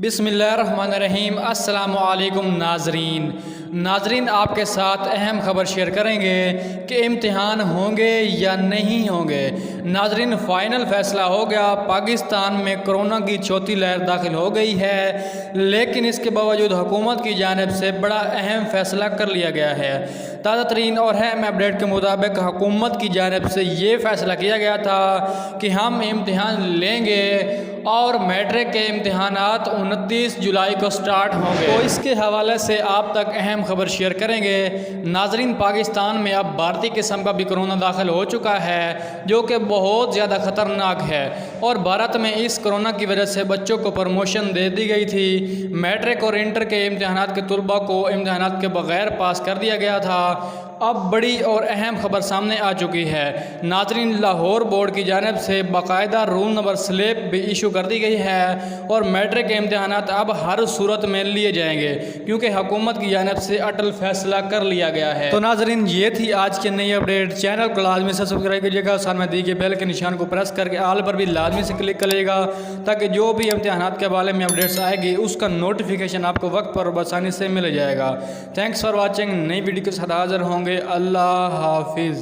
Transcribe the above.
बिस्मिल्लाहिर्रहमानिर्रहीम। अस्सलाम वालेकुम नाजरीन, आप के साथ अहम खबर शेयर करेंगे कि इम्तिहान होंगे या नहीं होंगे। नाजरीन, फ़ाइनल फ़ैसला हो गया, पाकिस्तान में कोरोना की चौथी लहर दाखिल हो गई है, लेकिन इसके बावजूद हुकूमत की जानिब से बड़ा अहम फ़ैसला कर लिया गया है। ताज़ा तरीन और अहम अपडेट के मुताबिक हुकूमत की जानिब से ये फ़ैसला किया गया था कि हम इम्तिहान लेंगे और मैट्रिक के इम्तिहानात 29 जुलाई को स्टार्ट होंगे। तो इसके हवाले से आप तक अहम खबर शेयर करेंगे। नाजरीन, पाकिस्तान में अब भारतीय किस्म का भी कोरोना दाखिल हो चुका है, जो कि बहुत ज़्यादा ख़तरनाक है, और भारत में इस कोरोना की वजह से बच्चों को प्रमोशन दे दी गई थी। मैट्रिक और इंटर के इम्तिहानात के तलबा को इम्तिहानात के बग़ैर पास कर दिया गया था। अब बड़ी और अहम खबर सामने आ चुकी है। नाजरीन, लाहौर बोर्ड की जानिब से बाकायदा रूल नंबर स्लिप भी इशू कर दी गई है और मैट्रिक के इम्तिहानात अब हर सूरत में लिए जाएंगे, क्योंकि हुकूमत की जानिब से अटल फैसला कर लिया गया है। तो नाजरीन, ये थी आज की नई अपडेट। चैनल को लाजमी से सब्सक्राइब कीजिएगा, साथ में दी गई बेल के निशान को प्रेस करके आल पर भी लाजमी से क्लिक करिएगा, ताकि जो भी इम्तिहानात के बारे में अपडेट्स आएगी उसका नोटिफिकेशन आपको वक्त पर आसानी से मिल जाएगा। Thanks for watching. नई वीडियो के साथ हाजिर होंगे। अल्लाह हाफिज़।